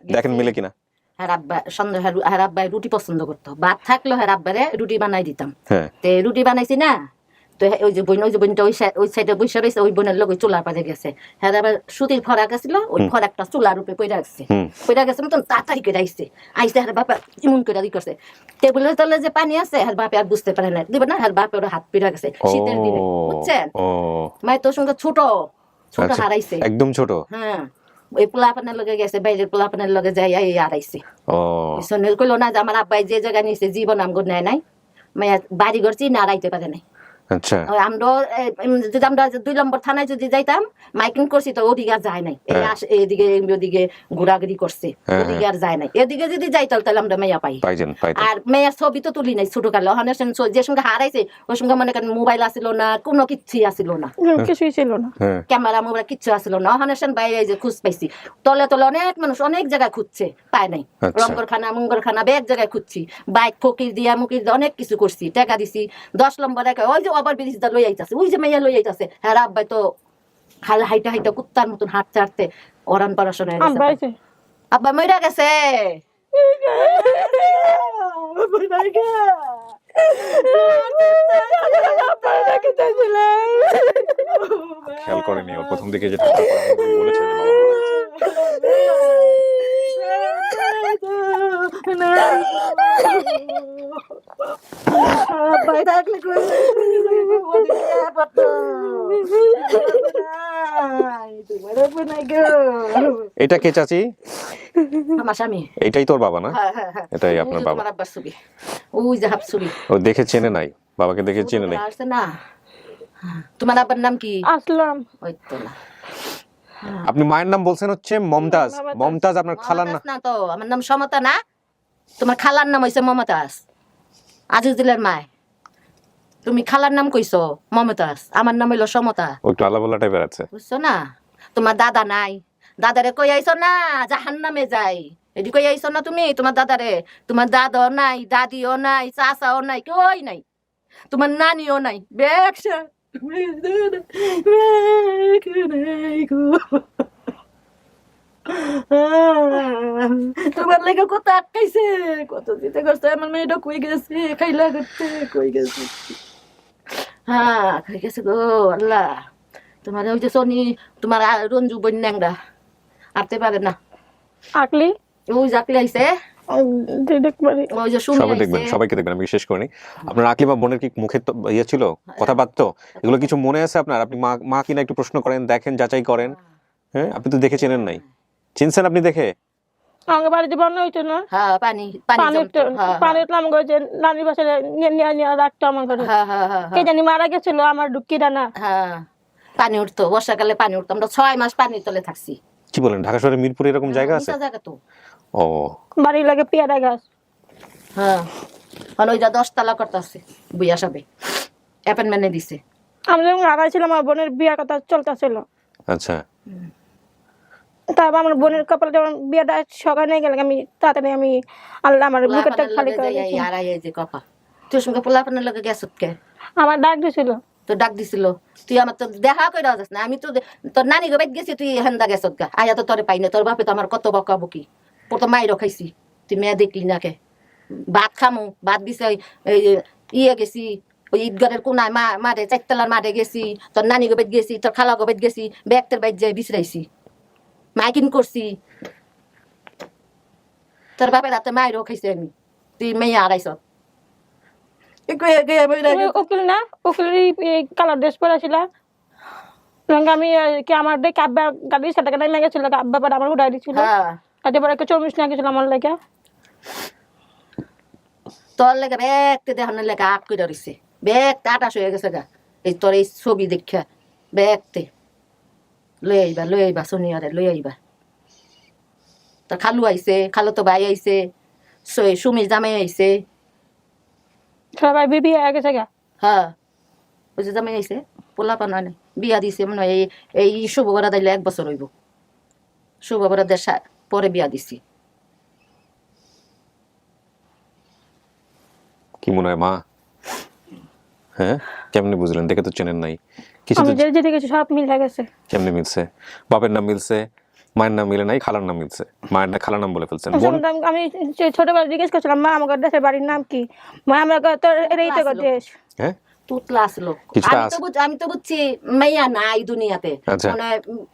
দেখেন মিলে কিনা। হ্যাঁ আব্বা সন্ধ্যা হ্যাঁ আব্বাই রুটি পছন্দ করতো, ভাত থাকলো হ্যাঁ আব্বারে রুটি বানাই দিতাম। হ্যাঁ তে রুটি বানাইছি না, তো ওই যে বোনটা ওই সাইডে বসে রয়েছে, ওই বোনের লোক ওই চুলার পাড়ে গেছে। হ্যাঁ আবার সুতির ফরাক আছিল, ওই ফরাকটা চুলার রূপে পইরা গেছে, পইরা গেছে মতন তাড়াতাড়ি করে আইসে হ্যাঁ বাপা ইমন করে ই করছে। টেবিলের তলে যে পানি আছে হ্যাঁ বাপে আর বুঝতে পারে না, দিবে না হ্যাঁ বাপে ওরা হাত পিড়া গেছে শীতের দিনে, বুঝছেন? মায়ের তোর সঙ্গে ছোট ছোট হারাইছে, একদম ছোট। হ্যাঁ ওই পোলাপানের লগে গেছে, বাইরের পোলাপানের লগে যাই হারাইছে। সোনেল কইলো না যে আমার আব্বাই যে জায়গায় নিয়েছে জীবন আমগো নেয় নাই, মায়া বাড়ি ঘর চিনে হারাইতে পারে নাই। আচ্ছা আমরা যদি আমরা 2 নম্বর থানায় যদি যাইতাম মাইকিং করছি তো ওদিকে আর যায় নাই, এদিকে ওদিকে ঘোরাঘুরি করছে, ওদিকে আর যায় নাই। এদিকে যদি যাইতাম তাহলে আমরা মেয়া পাই। আর মেয়ের ছবি তো তুলি নাই ছোট কালে, যে সঙ্গে হারাইছে ওর সঙ্গে মনে করেন মোবাইল আসিল না, কোনো কিছুই আসিল না, কিছুই ছিল না, ক্যামেরা মোবাইল কিচ্ছু আসিল না। অহানেশন বাইরে যে খুঁজ পাইছি, তলে তলে অনেক মানুষ অনেক জায়গায় খুঁজছে, পায় নাই। রঙ্গরখানা মুঙ্গরখানা এক জায়গায় খুঁজছি, বাইক ফকির দিয়া মুকির দিয়া অনেক কিছু করছি, টাকা দিছি। 10 নম্বর ওই যে ওভার ব্রিজটা লই আইতাছে, ওই যে মেয়া লই আইতাছে, হ্যাঁ আব্বাই তো খাল হাইটা হাইটা কুত্তার মতন হাঁটতে হাঁটতে ওরান পড়াশোনা আব্বা মইরা গেছে। খেয়াল করেনি ওর প্রথম দিকে যেটা বলেছে যে এটা কে চাচি? আমার স্বামী। এটাই তোর বাবা না? হ্যাঁ হ্যাঁ হ্যাঁ এটাই আপনার বাবা। আমার আব্বার ছবি, ওই যে হাফ ছবি। ও দেখে চেনে নাই, বাবাকে দেখে চেনে নাই। আসছে না? তোমার আব্বার নাম কি? আসলাম। ওই তো না, আপনি মায়ের নাম বলছেন হচ্ছে মমতাজ। মমতাজ আপনার খালার নাম না তো? আমার নাম সমতা না, তোমার খালার নাম হইছে মমতাজ, আজিজুলের মায়। তুমি খালার নাম কইছো মমতাজ, আমার নাম হইলো সমতা। একটু আলাদা টাইপের আছে, বুঝছো না? তোমার দাদা নাই, দাদারে কই আইছো না জাহান্নামে যাই, এদি কই আইছো না তুমি তোমার দাদারে? তোমার দাদাও নাই, দাদিও নাই, চাচাও নাই, কই নাই, তোমার নানিও নাই। বেকসা তোমার লেগে কত আটকাইছে, কত দিতে করছে। আমার মেয়েটা কই গেছে, খাইলা করতে কই গেছে? হ্যাঁ খাই গেছে গো আল্লাহ। তোমার ওই যে সোনি, তোমার রঞ্জু বন্যাংরা আরতে পারে না, আকলি ওই জাকলি আইছে, ওই যে সুমি সবাই দেখবেন, সবাইকে দেখবেন, আমি বিশেষ করিনি। আপনার আকলিমা বোনের কি মুখে ইয়ে ছিল, কথা বাঁধতো, এগুলো কিছু মনে আছে আপনার? আপনি মা কিনা একটু প্রশ্ন করেন, দেখেন, যাচাই করেন। হ্যাঁ আপনি তো দেখে চেনেন নাই, চিনছেন আপনি দেখে? আমাকে বাড়িতে বন্যা হইতো না, হ্যাঁ পানি পানি উঠলাম গো, যে নানির বাসায় নিয়ে রাখতো আমার ঘরে। কে জানি মারা গেছিল আমার ঢুকিরা না। হ্যাঁ পানি উঠতো, বর্ষাকালে পানি উঠতো, আমরা 6 মাস পানির তলে থাকছি। কি বলেন? ঢাকা শহরে মিরপুরে এরকম জায়গা আছে? জায়গা তো ও বাড়ি লাগে পেয়ারা গাছ। হ্যাঁ ওইটা 10 তলা করতেছে, বুইয়া সবে অ্যাপয়েন্টমেন্টে দিছে। আমি যখন হারাইছিলাম আমার বোনের বিয়ার কথা চলতেছিল, আচ্ছা, তারপর আমার বোনের কপালে যখন বিয়েটা সকালে নিয়ে গেলাম, আমি তাড়াতাড়ি আমি আল্লাহ আমার বুকেরটা খালি করে দিয়েছি। যে কপা তোর সঙ্গে পোলাপানের লগে গেছ কে? আমার ডাক দিছিল, তো ডাক দিছিল, তুই আমার তো দেখা করে যাস না। আমি তো তোর নানি গো বাইক গেছি, তুই হেন্দা গেছ গা, আয়া তো তোরে পাই না। তোর বাপে তো আমার কত বকা বকি, প্রথম মাইরও খাইছি, তুই মেয়ে দেখলি না কে? ভাত খামু, ভাত দিছে ইয়ে গেছি ওই ঈদগারের কোনায় মাঠে 4 তলার মাঠে গেছি, তোর নানি গো বাইক গেছি, তোর খালা গো বাইক গেছি, ব্যাগটার বাইক যাই বিছরাইছি, মাইকিং করছি। তোর বাপের হাতে মাইরও খাইছি আমি, তুই মেয়ে হারাইছ। উকিল না উকিলের কালার ড্রেস পরে ছিল আমি কি আমার দেখে আব্বা গাড়ির সাথে গাড়ি লেগেছিল আব্বা পরে আমার উঠাই দিচ্ছিল তাতে পরে একটা চব্বিশ না গেছিল আমার লেগে তোর লেগে ব্যাগতে দেখানোর লেগে আগ করে দিছে ব্যাগটা আটাশ হয়ে গেছে গা এই তোর এই ছবি দেখা ব্যাগতে লই আইবা সোনিয়ারে লই আইবা তোর খালু আইছে খালু তো ভাই আইছে সুমির জামাই আইছে সবাই বিবি হয়ে গেছে গা হ্যাঁ ওই যে জামাই আইছে পোলা পানা নেই বিয়া দিছে মনে হয় এই শুভ করা দিলে 1 বছর হইব শুভ করা পরে বিয়া দিছি কি মনে হয় মা? হ্যাঁ, কেমনে বুঝলেন? দেখে তো চেনেন নাই কিছু আমি তো। যেতে গেছি সব মিলে গেছে কেমনে মিলছে? বাপের নাম মিলছে, মায়ের নাম মিলে নাই, খালার নাম মিলছে, মায়ের না খালার নাম বলে ফেলছেন। বোন আমি ছোটবেলা জিজ্ঞেস করছিলাম মা আমাকে দেশের বাড়ির নাম কি? মা আমাকে তোর এটাই তো দেশ। হ্যাঁ তুতলা আসলো কিছুটা আমি তো বুঝছি মেয়া নাই দুনিয়াতে আচ্ছা। মানে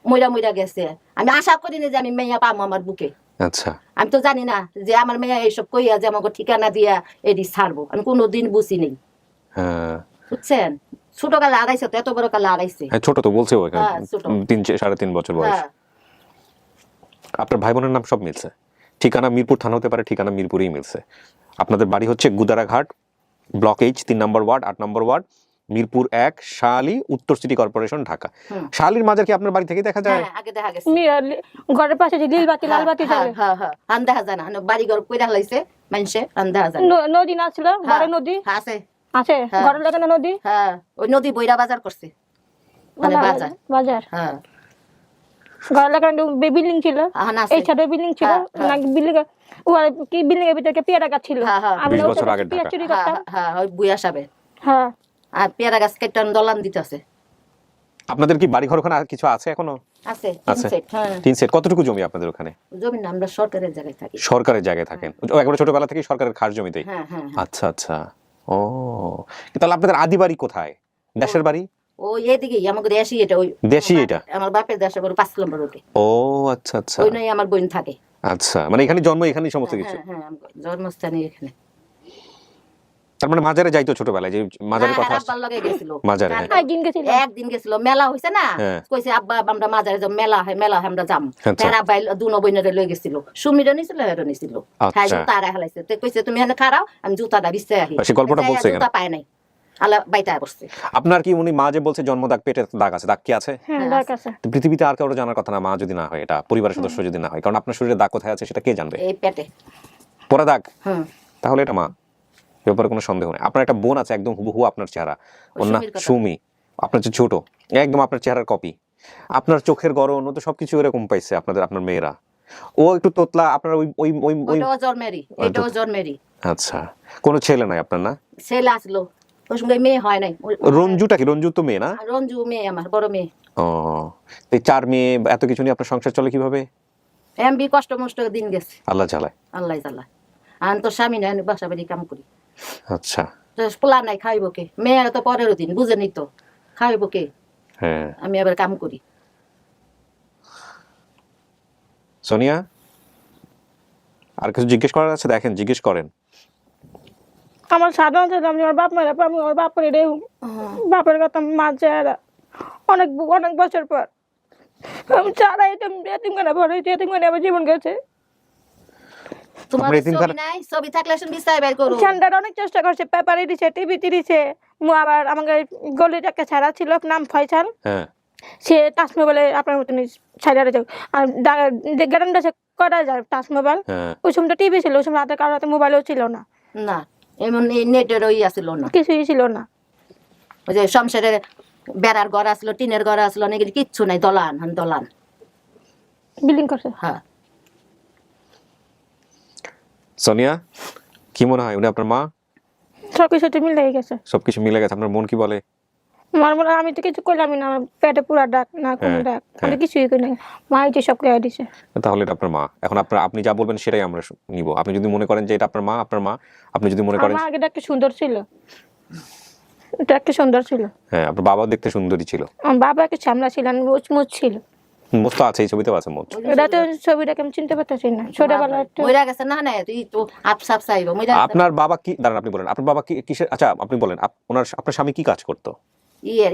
মইরা গেছে আমি আশা করিনি যে আমি মেয়া পাবো আমার বুকে আচ্ছা আমি তো জানি না যে আমার মেয়া এইসব কইয়া যে আমাকে ঠিকানা দিয়া এডি ছাড়বো আমি কোনোদিন বুঝি নেই হ্যাঁ বুঝছেন ছোট কালে আড়াইছে তো এত বড় কালে আড়াইছে হ্যাঁ, ছোট তো বলছে ওই হ্যাঁ, ছোট। 3-3.5 বছর বয়স। হ্যাঁ আপনার ভাই বোনের নাম সব মিলছে, ঠিকানা মিরপুর থানা হতে পারে, ঠিকানা মিরপুরেই মিলছে। আপনাদের বাড়ি হচ্ছে গুদারাঘাট, ব্লক H, 3 নম্বর ওয়ার্ড, 8 নম্বর ওয়ার্ড, মিরপুর 1, শাহালি, উত্তর সিটি কর্পোরেশন, ঢাকা। শাহালির মাজার কি আপনার বাড়ি থেকে দেখা যায়? হ্যাঁ আগে দেখা গেছে ঘরের পাশে যে লীলবাতি লালবাতি হ্যাঁ চলে হ্যাঁ হ্যাঁ আন দেখা যায় না বাড়ি ঘর কইরা হলাইছে মানুষে আন দেখা যায় না। নদী না ছিল বড় নদী হ্যাঁ, আছে আছে হ্যাঁ। ঘরের লাগানো নদী হ্যাঁ ওই নদী বইরা বাজার করছে মানে বাজার বাজার হ্যাঁ ঘরের লাগানো বিল্ডিং ছিল আহান আছে এই ছাদের বিল্ডিং ছিল না বিল্ডিং ও কি বিল্ডিং এর ভিতরে পেয়ারা গাছ ছিল হ্যাঁ, হ্যাঁ। আমি 20 ওটা বছর আগের পেয়ারা ঢাকা। চুরি হ্যাঁ করতাম হ্যাঁ ওই বুয়া সাবে হ্যাঁ আর পেয়ারা গাছ কেটে দলান দিতেছে আপনাদের কি বাড়ি ঘর ওখানে আর কিছু আছে এখনো? আছে আছে। 3 সেট হ্যাঁ 3 সেট। কতটুকু জমি আপনাদের ওখানে? জমি না আমরা সরকারের জায়গায় থাকি সরকারের জায়গায় থাকেন? ও একবারে ছোটবেলা থেকেই সরকারের খাস জমিতেই? হ্যাঁ হ্যাঁ আচ্ছা আচ্ছা। ও তাহলে আপনাদের আদি বাড়ি কোথায়? দেশের বাড়ি? ওই এদিকে আমাকে দেশি এটা ওই দেশি এটা? আমার বাপের দেশে বড় 5 নম্বর রোডে ও আচ্ছা আচ্ছা ওই নাই আমার বোন থাকে আচ্ছা, মানে এখানে জন্ম, এখানেই সমস্ত কিছু। হ্যাঁ হ্যাঁ আমার জন্মস্থানে এখানে তার মানে মাজারে যাইতো ছোটবেলায়, যে মাজারের কথা আসছে? আব্বার লগে গেছিল মাজারে, হ্যাঁ। একদিন গেছিল একদিন গেছিল মেলা হইছে না হ্যাঁ। কইছে আব্বা আমরা মাজারে যাব মেলা হয় আমরা যাম আচ্ছা। তার আব্বা দুনো বইনারে লই গেছিল সুমিরও নিছিল হেরও নিছিল আচ্ছা। খাই জুতা হালাইছে তো কইছে তুমি এখানে খারাও আমি জুতাটা বিছাই আহি সে গল্পটা যাইয়া বলছে জুতা পায় নাই আলা বাইটা বসছে আপনার কি উনি মা যে বলছে জন্ম দাগ, পেটে দাগ আছে, দাগ কি আছে? হ্যাঁ দাগ আছে তো পৃথিবীতে আর কারো জানার কথা না, মা যদি না হয়, এটা পরিবারের সদস্য যদি না হয়, কারণ আপনার শরীরে দাগ কোথায় আছে সেটা কে জানবে? এই পেটে পরে দাগ, হুম তাহলে এটা মা, এ ব্যাপারে কোনো সন্দেহ নেই। আপনার একটা বোন আছে একদম হুবহু আপনার চেহারা, ওর নাম সুমির কথা। সুমি, আপনার যে ছোট, একদম আপনার চেহারার কপি। আপনার চোখের গড়ন, ও তো সবকিছু এরকম পাইছে আপনার মেয়েরা। ও একটু তোতলা, আপনার ওই ওই ওই ওই ওইটাও জন্মেরই এটাও জন্মেরই আচ্ছা, কোনো ছেলে নাই আপনার? না, ছেলে আসলো ওর সঙ্গে মেয়ে হয় নাই রঞ্জুটা কি? রঞ্জু তো মেয়ে না? রঞ্জু মেয়ে আমার বড় মেয়ে ও, এই 4 মেয়ে, এত কিছু নিয়ে আপনার সংসার চলে কিভাবে? এমবি কষ্ট মষ্ট দিন গেছে আল্লাহ চালায়। আল্লাহ জাল্লাহ আর তো স্বামী নাই আমি বাসা বাড়ি কাম করি আচ্ছা তো পোলা নাই খাইব কে মেয়েরা তো পরের দিন বুঝেনি তো খাইব কে হ্যাঁ। আমি আবার কাম করি সোনিয়া, আর কিছু জিজ্ঞেস করার আছে? দেখেন, জিজ্ঞেস করেন। আমার সাধারণ ছিল আমি আমার বাপ মারা আমি আমার বাপের এটাই বাপের কথা মাঝে অনেক অনেক বছর পর আমি চারা এতিমখানা ভরে এতিমখানা আমার জীবন গেছে তোমার আপনার এতিমখানা- ছবি নাই ছবি থাকলে শুন বিস্তার বের করো ঠান্ডার অনেক চেষ্টা করছে পেপারে দিছে টিভিতে দিছে আবার আমাকে গলির একটা ছাড়া ছিল নাম ফয়সাল হ্যাঁ সে টাচ মোবাইলে আপনার মতন ছাড়া যায় আর গ্যারান্টি আছে করা যায় টাচ মোবাইল হ্যাঁ ওই সময়টা টিভি ছিল ওই সময় হাতে কারোর হাতে মোবাইলও ছিল না না এমন নেটের ওই আসিল না কিছুই ছিল না ওই যে সংসারের বেড়ার ঘর আসলো টিনের ঘর আসলো নাকি কিচ্ছু নাই দলান দলান বিল্ডিং করছে হ্যাঁ সোনিয়া, কি মনে হয় উনি আপনার মা? সবকিছু মিলে গেছে সবকিছু মিলে গেছে। আপনার মন কি বলে? আমার মনে হয় আমি তো কিছু করলামই না আমার পেটে পুরা ডাক না কোনো হ্যাঁ, ডাক আমি কিছুই করি না মাই যে সব খেয়ে দিছে তাহলে এটা আপনার মা। এখন আপনি যা বলবেন সেটাই আমরা নিব। আপনি যদি মনে করেন যে এটা আপনার মা, আপনার মা। আপনি যদি মনে করেন আমার আগে একটা সুন্দর ছিল এটা একটা সুন্দর ছিল হ্যাঁ, আপনার বাবা দেখতে সুন্দরী ছিল। আমার বাবা একটা শ্যামলা ছিল মুচমুচ ছিল মোচ তো আছে, এই ছবিতেও আছে মোচ। এটা তো ছবিটাকে আমি চিনতে পারতেছি না, ছোটবেলা একটা মইরা গেছে না না তুই তো আপসাপ চাইবো মইরা আপনার বাবা কি, দাঁড়ান আপনি বলেন, আপনার বাবা কি কিসের, আচ্ছা আপনি বলেন আপনার স্বামী কি কাজ করতো?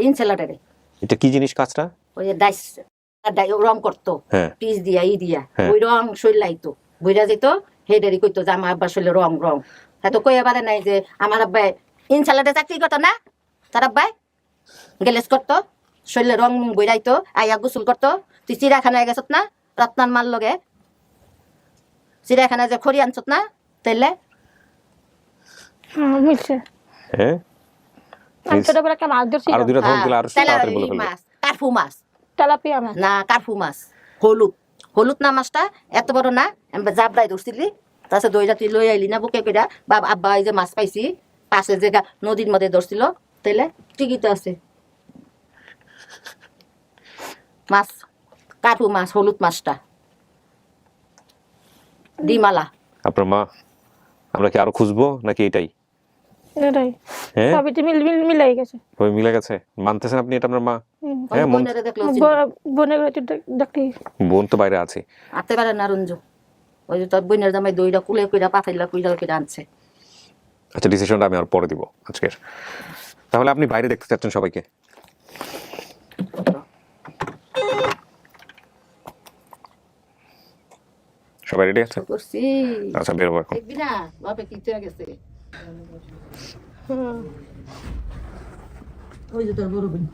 ইনসেলাটারে এটা কি জিনিস কাজটা? ওই যে ডাইস রং করতো হ্যাঁ পিস দিয়া দিয়া হ্যাঁ। ওই রং শৈলাইতো বইরা যেত হেডারি কইতো যে আমার আব্বা শৈলে রং রং হ্যাঁ তো কইয়া পারে নাই যে আমার আব্বাই ইনসালাটে চাকরি করতো না, তার আব্বাই গেলেস করতো শৈলে রং বইরাইতো আইয়া গোসল করতো। তুই চিড়াখানায় গেছত না রত্নার মাল লগে, চিড়াখানায় যে খড়ি আনছত না তাইলে হ্যাঁ মিলছে। হ্যাঁ আমি ছোটবেলা একটা মাছ ধরছি, আরো দুইটা ধরন দিলে আরো তাড়াতাড়ি বলে ফেলবে। মাছ কার্ফু মাছ তেলাপিয়া মাছ। না কার্ফু মাছ হলুদ হলুদ না মাছটা এত বড় না জাবদাই ধরছিলি তাছাড়া দইটা তুই লই আইলি না বুকে কইরা বাবা আব্বা এই যে মাছ পাইছি পাশে যে নদীর মধ্যে ধরছিল তাইলে ঠিকই তো আছে মাছ কার্ফু মাছ হলুদ মাছটা ডিমালা। আপনার মা, আমরা কি আরো খুঁজবো নাকি এটাই? এটাই হ্যাঁ সবই মিলাই গেছে। ওই মিলে গেছে, মানতেছেন আপনি এটা আপনার মা? হ্যাঁ মন, বোনেরা দেখলো বোনের দেখতে বোন তো বাইরে আছে। আতে পারে না রঞ্জু ওই যে তোর বোনের জামাই দইটা কুলে কইরা পাঠাইলা কুইলা কইরা আনছে। আচ্ছা ডিসিশনটা আমি আর পরে দিব আজকের। তাহলে আপনি বাইরে দেখতে চাচ্ছেন সবাইকে? সবাই রেডি আছে? করছি আচ্ছা বেরোবো এখন। দেখবি না বাপে কি হয়ে গেছে ওই যে তোর বড় বোন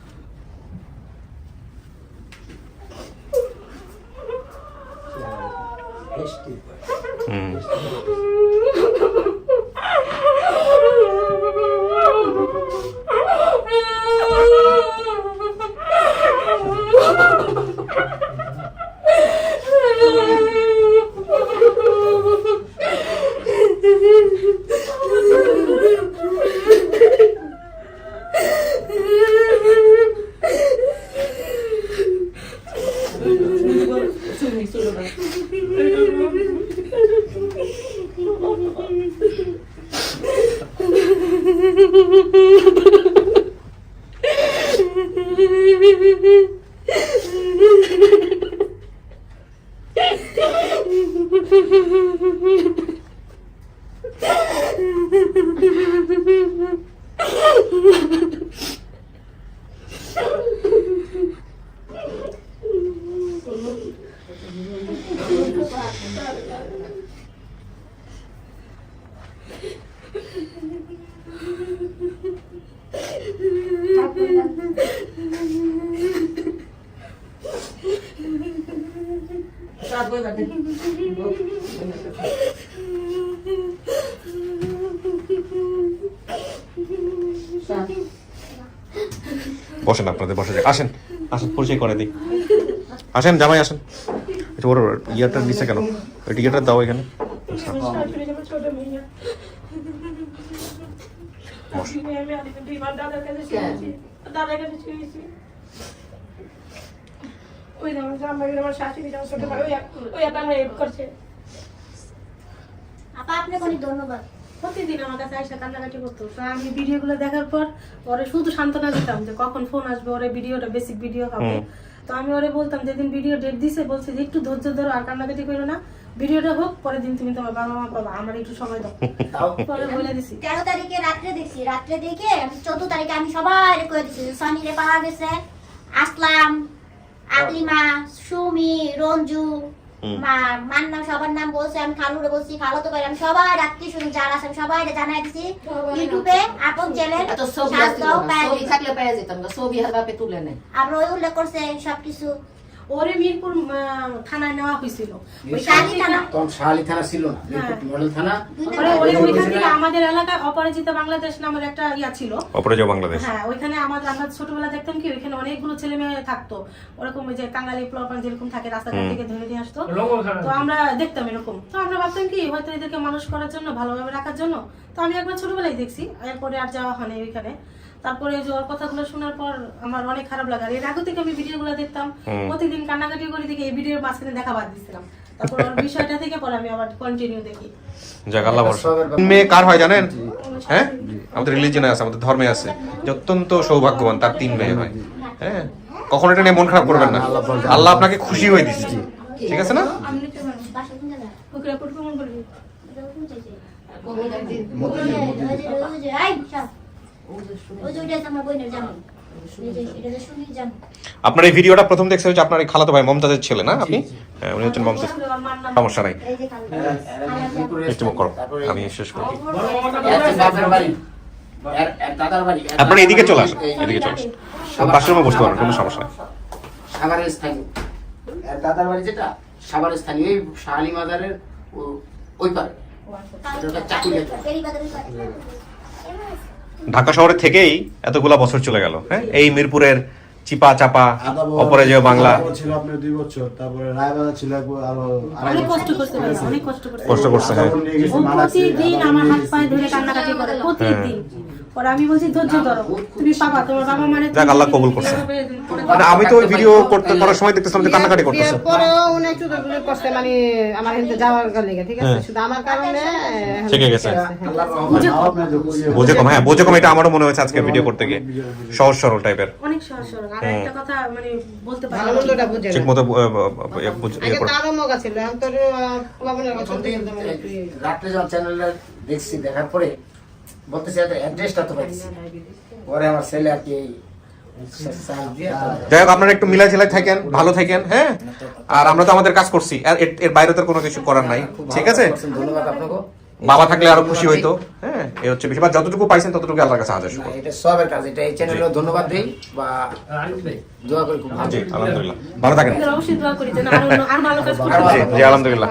বসেন, আপনাদের বসে যাক, আসেন আসেন পরিচয় করে দিই, আসেন জামাই আসেন। এটা ওর ইয়ারটা দিচ্ছে কেন? ওই টিকিটটা দাও এখানে। আচ্ছা ধন্যবাদ। প্রতিদিন আমার কাছে এসে কান্নাকাটি করতো, তো আমি ভিডিওগুলো দেখার পর ওরে শুধু সান্ত্বনা দিতাম যে কখন ফোন আসবে, ওরে ভিডিওটা বেসিক ভিডিও হবে। তো আমি ওরে বলতাম যেদিন ভিডিও ডেট দিছে বলছি যে একটু ধৈর্য ধরো আর কান্নাকাটি করো না, ভিডিওটা হোক পরের দিন তুমি তোমার বাবা মা পাবা, আমার একটু সময় দাও। পরে বলে দিছি 13 তারিখে রাত্রে দেখছি, রাত্রে দেখে 14 তারিখে আমি সবাই করে দিছি সনিরে পাওয়া গেছে, আসলাম, আকলিমা, সুমি, রঞ্জু, মান্না সবার নাম বলছে, আমি খালুরে বলছি, খালো তো আমি সবাই রাত্রি শুনি যারা আছে সবাই জানাই দিছি। ইউটিউবে আপন চ্যানেল ছবি থাকলে পেয়ে যেতাম, ছবি আর বাপে তুলে নেই। আমরা ওই উল্লেখ করছে সবকিছু। ওরে মিরপুর থানায় নেওয়া হয়েছিল, ওই শালি থানা তখন শাহালি থানা ছিল না, মিরপুর মডেল থানা। ওইখান থেকে আমাদের এলাকায় অপরাজিতা বাংলাদেশ নামের একটা ইয়া ছিল, অপরাজিতা বাংলাদেশ। হ্যাঁ ওইখানে আমরা ছোটবেলা দেখতাম কি ওইখানে অনেকগুলো ছেলে মেয়ে থাকতো, ওরকম ওই যে কাঙ্গালি প্লপান যেরকম থাকে রাস্তাঘাট থেকে ধরে নিয়ে আসতো, তো আমরা দেখতাম এরকম। তো আমরা ভাবতাম কি হয়তো এদেরকে মানুষ করার জন্য, ভালোভাবে রাখার জন্য। তো আমি একবার ছোটবেলায় দেখছি, এরপরে আর যাওয়া হয়নি ওইখানে। তারপরে যে ওর কথাগুলো শোনার পর আমার অনেক খারাপ লাগে। আর এর আগে থেকে আমি ভিডিওগুলো দেখতাম, প্রতিদিন কান্নাকাটি করে দেখে এই ভিডিওর মাঝখানে দেখা বাদ দিছিলাম। তারপর ওর বিষয়টা থেকে পরে আমি আবার কন্টিনিউ দেখি। যাক আল্লাহ ভরসা। মেয়ে কার হয় জানেন? হ্যাঁ আমাদের রিলিজিয়নে আছে, আমাদের ধর্মে আছে যে অত্যন্ত সৌভাগ্যবান তার 3 মেয়ে হয়। হ্যাঁ কখনো এটা নিয়ে মন খারাপ করবেন না, আল্লাহ আপনাকে খুশি হয়ে দিচ্ছে, ঠিক আছে না? বাসা কোন জায়গায়? ওকে পড়তে মন করবি আপনার এই ভিডিওটা প্রথম দেখছে হচ্ছে আপনার এই খালাতো ভাই মমতাজের ছেলে না আপনি? হ্যাঁ, উনি হচ্ছেন মমতাজ। সমস্যা নাই, একটু মুখ করো, আমি শেষ করি। দাদার বাড়ি আপনারা এদিকে চলে আসুন, এদিকে চলে আসুন, পাশের রুমে বসতে পারেন, কোনো সমস্যা নেই। সাভারের স্থানীয় দাদার বাড়ি যেটা সাভারের স্থানীয় এই শাহালি মাজারের ওই পারে চাকুলিয়া। ঢাকা শহরে থেকেই এতগুলা বছর চলে গেল, হ্যাঁ, এই মিরপুরের চিপা চাপা অপরাজেয় বাংলা ছিল আপনার 2 বছর, তারপরে রায়বাজার ছিল আরো অনেক কষ্ট করতে পারছে, অনেক কষ্ট করতে কষ্ট করছে, হ্যাঁ। ও প্রতিদিন আমার হাত পায়ে ধরে কান্নাকাটি করে প্রতিদিন। পরে আমি বলছি ধৈর্য ধরো, তুমি পাবা, তোমার বাবা মানে যাক, আল্লাহ কবুল করছে। মানে আমি তো ওই ভিডিও করার সময় দেখতেছিলাম যে কান্নাকাটি করতেছে। পরেও উনি একটু কষ্টে মানে আমার হেনতে যাওয়ার লেগে, ঠিক আছে, শুধু আমার কারণে শিখে গেছে, বোঝে কম, হ্যাঁ বোঝে কম, এটা আমারও মনে হয়েছে আজকে ভিডিও করতে গিয়ে, সহজ সরল টাইপের, অনেক সহজ সরল। আর একটা কথা মানে বলতে পারি ভালো মন্দটা বুঝে ঠিক মতো ইয়ে করে। তারও মগ আছিল, এখন তোর বাবনের কথা রাত্রে যখন চ্যানেলটা দেখছি, দেখার পরে বলতেছি অ্যাড্রেসটা তো পাইছি, পরে আমার ছেলে আর কি যাই হোক, আপনারা একটু মিলাই ঝিলাই থাকেন, ভালো থাকেন, হ্যাঁ। আর আমরা তো আমাদের কাজ করছি, আর এর বাইরে তো কোনো কিছু করার নাই, ঠিক আছে? ধন্যবাদ আপনাকে। বাবা থাকলে আরো খুশি হইতো, হ্যাঁ, এই হচ্ছে বেশিরভাগ যতটুকু পাইছেন ততটুকু আল্লাহর কাছে হাজার শুকর। এটা সবের কাজ, এটা এই চ্যানেলে ধন্যবাদ দেই বা দোয়া করি খুব ভালো। জি আলহামদুলিল্লাহ, ভালো থাকেন। অবশ্যই দোয়া করি যেন আর ভালো কাজ করতে জি জি আলহামদুলিল্লাহ।